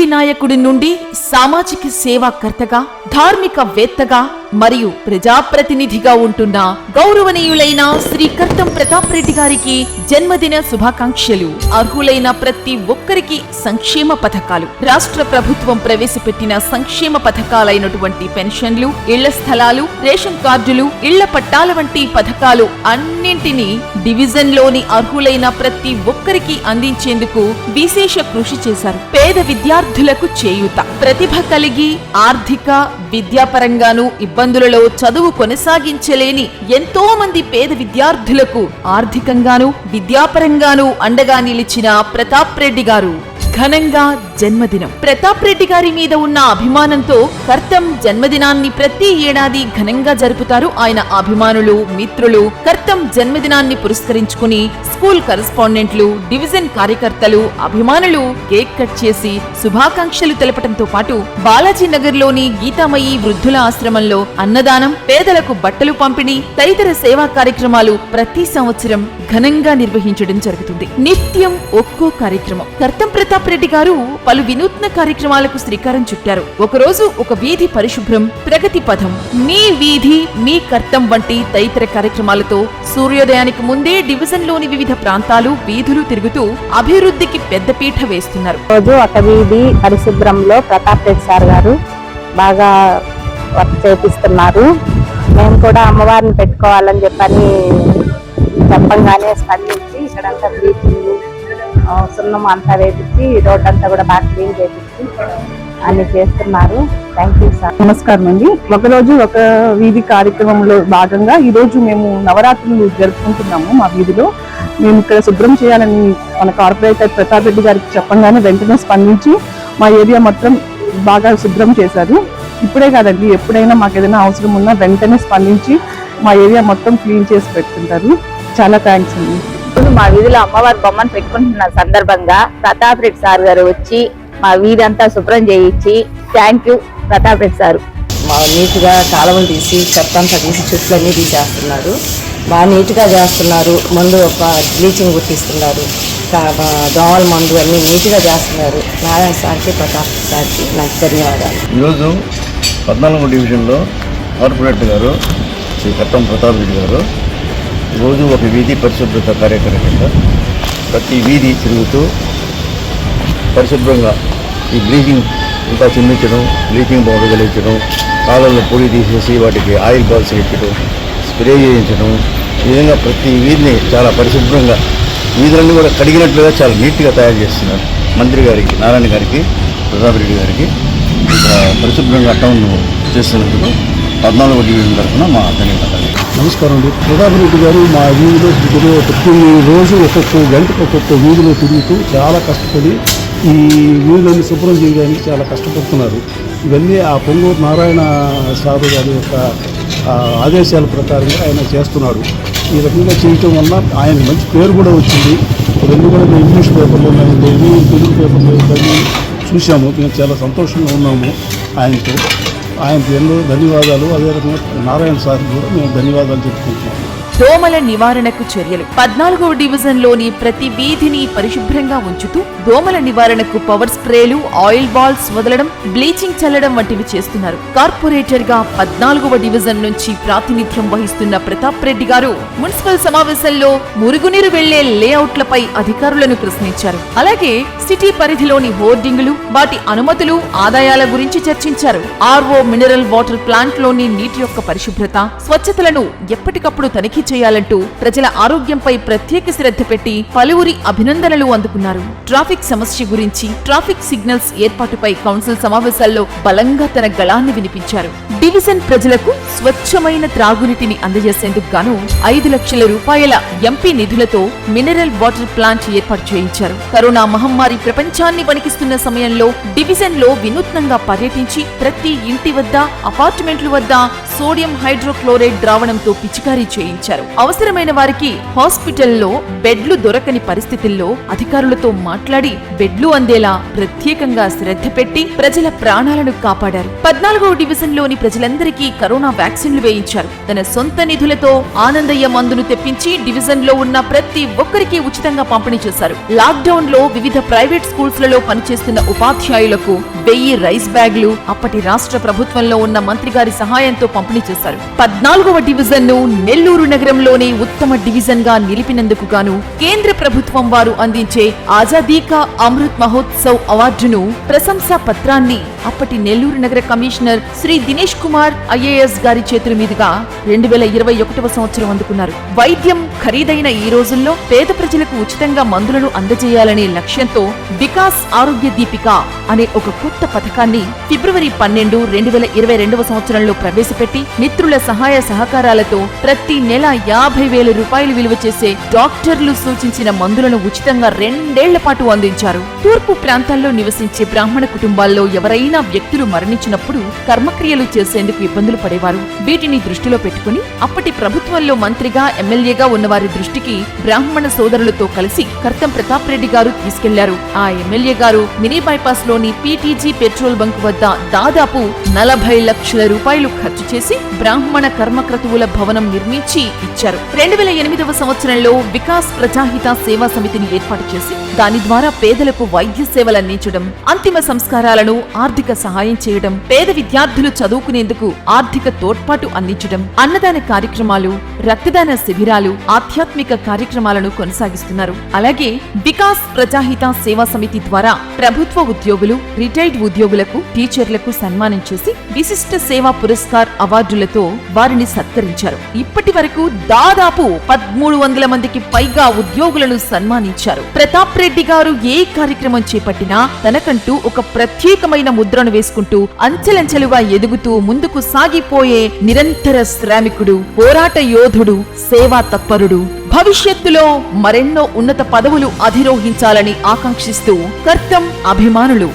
వీధి నాయకుడి నుండి సామాజిక సేవాకర్తగా, ధార్మికవేత్తగా మరియు ప్రజాప్రతినిధిగా ఉంటున్న గౌరవనీయులైన శ్రీ కర్తం ప్రతాప్ రెడ్డి గారికి జన్మదిన శుభాకాంక్షలు. అర్హులైన ప్రతి ఒక్కరికి సంక్షేమ పథకాలు, రాష్ట్ర ప్రభుత్వం ప్రవేశపెట్టిన సంక్షేమ పథకాలైనటువంటి పెన్షన్లు, ఇళ్ల స్థలాలు, రేషన్ కార్డులు, ఇళ్ల పట్టాల వంటి పథకాలు అన్నింటినీ డివిజన్ లోని అర్హులైన ప్రతి ఒక్కరికి అందించేందుకు విశేష కృషి చేశారు. పేద విద్యార్థులకు చేయూత, ప్రతిభ కలిగి ఆర్థిక విద్యాపరంగాను ఇబ్బందులలో చదువు కొనసాగించలేని ఎంతో మంది పేద విద్యార్థులకు ఆర్థికంగాను విద్యాపరంగాను అండగా నిలిచిన ప్రతాప్ రెడ్డి గారు ఘనంగా జన్మదినం. ప్రతాప్ రెడ్డి గారి మీద ఉన్న అభిమానంతో కర్తం జన్మదినాన్ని ప్రతి ఏడాది ఘనంగా జరుపుతారు. ఆయన అభిమానులు, మిత్రులు కర్తం జన్మదినాన్ని పురస్కరించుకుని స్కూల్ కరెస్పాండెంట్లు, డివిజన్ కార్యకర్తలు, అభిమానులు కేక్ కట్ చేసి శుభాకాంక్షలు తెలపడంతో పాటు బాలాజీ నగర్ లోని గీతామయి వృద్ధుల ఆశ్రమంలో అన్నదానం, పేదలకు బట్టలు పంపిణీ తదితర సేవా కార్యక్రమాలు ప్రతి సంవత్సరం ఘనంగా నిర్వహించడం జరుగుతుంది. నిత్యం ఒక్కో కార్యక్రమం. కర్తం ప్రతాప్ రెడ్డి గారు పలు వినూత్న కార్యక్రమాలకు శ్రీకారం చుట్టారు. ఒకరోజు ఒక వీధి పరిశుభ్రం, ప్రగతి పథం, మీ వీధి మీ కర్తం వంటి తదితర కార్యక్రమాలతో సూర్యోదయానికి ముందే డివిజన్ లోని వివిధ ప్రాంతాలు, వీధులు తిరుగుతూ అభివృద్ధికి పెద్దపీట వేస్తున్నారు. రోజు ఒక వీధి పరిశుభ్రంలో ప్రతాప్ రెడ్డి సార్ గారు బాగా వర్క్ చేపిస్తున్నారు. మేము కూడా అమ్మవారిని పెట్టుకోవాలని చెప్పని చెప్పంగానే స్పందించి ఇక్కడంతా బ్లీచింగ్, సున్నం అంతా వేపించి రోడ్ అంతా కూడా బాగా క్లీన్ చేపించి అన్ని చేస్తున్నారు. Thank you sir. నమస్కారం అండి. ఒకరోజు ఒక వీధి కార్యక్రమంలో భాగంగా ఈ రోజు మేము నవరాత్రులు జరుపుకుంటున్నాము. మా వీధిలో మేము ఇక్కడ శుభ్రం చేయాలని మన కార్పొరేటర్ ప్రతాప్ రెడ్డి గారికి చెప్పంగానే వెంటనే స్పందించి మా ఏరియా మొత్తం బాగా శుభ్రం చేశారు. ఇప్పుడే కాదండి, ఎప్పుడైనా మాకు ఏదైనా అవసరం ఉన్నా వెంటనే స్పందించి మా ఏరియా మొత్తం క్లీన్ చేసి పెట్టుకుంటారు. చాలా థ్యాంక్స్ అండి. మా వీధిలో అమ్మవారి బొమ్మను పెట్టుకుంటున్న సందర్భంగా ప్రతాప్ రెడ్డి సార్ గారు వచ్చి మా వీధి అంతా శుభ్రం చేయించి thank you Pratap Reddy sir. మా నీట్గా కాలువలు తీసి చెత్త అంతా తీసి చెట్లన్నీ తీసేస్తున్నారు. బాగా నీట్గా చేస్తున్నారు. మందు బ్లీచింగ్ గుర్తిస్తున్నారు. దోమల మందు అన్నీ నీట్గా చేస్తున్నారు. నారాయణ సార్కి, ప్రతాప్ సార్కి నాకు ధన్యవాదాలు. ఈరోజు 14వ డివిజన్లో కార్పొరేటర్ గారు శ్రీ కర్తం ప్రతాప్ రెడ్డి గారు రోజు ఒక వీధి పరిశుభ్రత కార్యక్రమం కింద ప్రతి వీధి తిరుగుతూ పరిశుభ్రంగా ఈ బ్లీచింగ్ ఇంకా చిమ్మించడం, బ్లీచింగ్ పౌడర్ కలిగించడం, కాలంలో పొడి తీసేసి వాటికి ఆయిల్ బాల్స్ పెట్టడం, స్ప్రే చేయించడం, ఈ విధంగా ప్రతి వీధిని చాలా పరిశుభ్రంగా వీధులన్నీ కూడా కడిగినట్లుగా చాలా నీట్గా తయారు చేస్తున్నారు. మంత్రి గారికి, నారాయణ గారికి, ప్రతాప్ రెడ్డి గారికి పరిశుభ్రంగా టౌన్ చేస్తున్నందుకు 14వ డివిజన్ తరఫున మా ధన్యవాదాలు. నమస్కారం అండి. ప్రతాప్ రెడ్డి గారు మా వీధిలో ప్రతి రోజు ఒక్కొక్క గంటకు ఒక్కొక్క వీధిలో తిరుగుతూ చాలా కష్టపడి ఈ వీధులన్నీ శుభ్రం చేయడానికి చాలా కష్టపడుతున్నారు. ఇవన్నీ ఆ పొంగూరు నారాయణ సారు గారి యొక్క ఆదేశాల ప్రకారంగా ఆయన చేస్తున్నాడు. ఈ రకంగా చేయటం వల్ల ఆయన మంచి పేరు కూడా వచ్చింది. ఇవన్నీ కూడా మేము ఇంగ్లీష్ పేపర్లో కానీ తెలుగు పేపర్లో కానీ చూసాము. మేము చాలా సంతోషంగా ఉన్నాము ఆయనతో. ఆయనకు ఎన్నో ధన్యవాదాలు. అదే రకంగా నారాయణ సార్ కూడా మేము ధన్యవాదాలు చెప్పుకుంటున్నాము. దోమల నివారణకు చర్యలు. 14వ డివిజన్ లోని ప్రతి వీధిని పరిశుభ్రంగా ఉంచుతూ దోమల నివారణకు పవర్ స్ప్రేలు, ఆయిల్ బాల్స్ వదలడం, బ్లీచింగ్ చల్లడం వంటివి చేస్తున్నారు. కార్పొరేటర్ గా 14వ డివిజన్ నుంచి ప్రాతినిధ్యం వహిస్తున్న ప్రతాప్ రెడ్డి గారు మున్సిపల్ సమావేశంలో మురుగునీరు వెళ్లే లేఅవుట్లపై అధికారులను ప్రశ్నించారు. అలాగే సిటీ పరిధిలోని హోర్డింగులు, వాటి అనుమతులు, ఆదాయాల గురించి చర్చించారు. ఆర్ఓ మినరల్ వాటర్ ప్లాంట్ లోని నీటి యొక్క పరిశుభ్రత, స్వచ్ఛతలను ఎప్పటికప్పుడు తనిఖీ చేయాలంటూ ప్రజల ఆరోగ్యంపై ప్రత్యేక శ్రద్ధ పెట్టి పలువురి అభినందనలు అందుకున్నారు. ట్రాఫిక్ సమస్య గురించి, ట్రాఫిక్ సిగ్నల్స్ ఏర్పాటుపై కౌన్సిల్ సమావేశాల్లో బలంగా తన గళాన్ని వినిపించారు. డివిజన్ ప్రజలకు స్వచ్ఛమైన త్రాగునీటిని అందజేసేందుకు గాను 5 లక్షల రూపాయల ఎంపీ నిధులతో మినరల్ వాటర్ ప్లాంట్ ఏర్పాటు చేయించారు. కరోనా మహమ్మారి ప్రపంచాన్ని వణికిస్తున్న సమయంలో డివిజన్ లో వినూత్నంగా పర్యటించి ప్రతి ఇంటి వద్ద, అపార్ట్మెంట్ల వద్ద సోడియం హైడ్రోక్లోరైడ్ ద్రావణంతో పిచికారీ చేయించారు. అవసరమైన వారికి హాస్పిటల్లో బెడ్లు దొరకని పరిస్థితుల్లో అధికారులతో మాట్లాడి బెడ్లు అందేలా ప్రత్యేకంగా శ్రద్ధ పెట్టి ప్రజల ప్రాణాలను కాపాడారు. 14వ డివిజన్లోని ప్రజలందరికీ కరోనా వ్యాక్సిన్లు వేయించారు. తన సొంత నిధులతో ఆనందయ్య మందును తెప్పించి డివిజన్లో ఉన్న ప్రతి ఒక్కరికి ఉచితంగా పంపిణీ చేశారు. లాక్డౌన్ లో వివిధ ప్రైవేట్ స్కూల్స్ లలో పనిచేస్తున్న ఉపాధ్యాయులకు 1000 రైస్ బ్యాగులు అప్పటి రాష్ట్ర ప్రభుత్వంలో ఉన్న మంత్రి గారి సహాయంతో పంపిణీ చేశారు. 14వ డివిజన్ ను నెల్లూరు నగరంలోనే ఉత్తమ డివిజన్ గా నిలిపినందుకు గాను కేంద్ర ప్రభుత్వం వారు అందించే ఆజాదీ కా అమృత్ మహోత్సవ్ అవార్డును, ప్రశంసా పత్రాన్ని అప్పటి నెల్లూరు నగర కమిషనర్ శ్రీ దినేష్ కుమార్ ఐఏఎస్ గారి చేతుల మీదుగా 2021వ సంవత్సరం అందుకున్నారు. వైద్యం ఖరీదైన ఈ రోజుల్లో పేద ప్రజలకు ఉచితంగా మందులను అందజేయాలనే లక్ష్యంతో వికాస్ ఆరోగ్య దీపిక అనే ఒక కొత్త పథకాన్ని ఫిబ్రవరి 12, 2022వ సంవత్సరంలో ప్రవేశపెట్టి మిత్రుల సహాయ సహకారాలతో ప్రతి నెల 50,000 రూపాయలు విలువ చేసే డాక్టర్లు సూచించిన మందులను ఉచితంగా 2 ఏళ్ల పాటు అందించారు. తూర్పు ప్రాంతాల్లో నివసించే బ్రాహ్మణ కుటుంబాల్లో ఎవరైనా వ్యక్తులు మరణించినప్పుడు కర్మక్రియలు చేసేందుకు ఇబ్బందులు పడేవారు. వీటిని దృష్టిలో పెట్టుకుని అప్పటి ప్రభుత్వంలో మంత్రిగా, ఎమ్మెల్యేగా ఉన్నవారి దృష్టికి బ్రాహ్మణ సోదరులతో కలిసి కర్తం ప్రతాప్ రెడ్డి గారు తీసుకెళ్లారు. ఆ ఎమ్మెల్యే గారు మినీ బైపాస్ లోని పీటీజీ పెట్రోల్ బంక్ వద్ద దాదాపు 40 లక్షల రూపాయలు ఖర్చు చేసి బ్రాహ్మణ కర్మక్రతువుల భవనం నిర్మించి ఇచ్చారు. 2008వ సంవత్సరంలో వికాస్ ప్రజాహిత సేవా సమితిని ఏర్పాటు చేసి దాని ద్వారా పేదలకు వైద్య సేవలందించడం, అంతిమ సంస్కారాలను ఆర్థిక సహాయం చేయడం, పేద విద్యార్థులు చదువుకునేందుకు ఆర్థిక తోడ్పాటు అందించడం, అన్నదాన కార్యక్రమాలు, రక్తదాన శిబిరాలు, ఆధ్యాత్మిక కార్యక్రమాలను కొనసాగిస్తున్నారు. అలాగే వికాస్ ప్రజాహిత సేవా సమితి ద్వారా ప్రభుత్వ ఉద్యోగులు, రిటైర్డ్ ఉద్యోగులకు, టీచర్లకు సన్మానం చేసి విశిష్ట సేవా పురస్కార్ అవార్డులతో వారిని సత్కరించారు. ఇప్పటి వరకు దాదాపు 1300 మందికి పైగా ఉద్యోగులను సన్మానించారు. ప్రతాప్ రెడ్డి గారు ఏ కార్యక్రమం చేపట్టినా తనకంటూ ఒక ప్రత్యేకమైన ముద్రను వేసుకుంటూ అంచెలంచెలుగా ఎదుగుతూ ముందుకు సాగిపోయే నిరంతర శ్రామికుడు, పోరాట యోధుడు, సేవా తత్పరుడు. భవిష్యత్తులో మరెన్నో ఉన్నత పదవులు అధిరోహించాలని ఆకాంక్షిస్తూ కర్తం అభిమానులు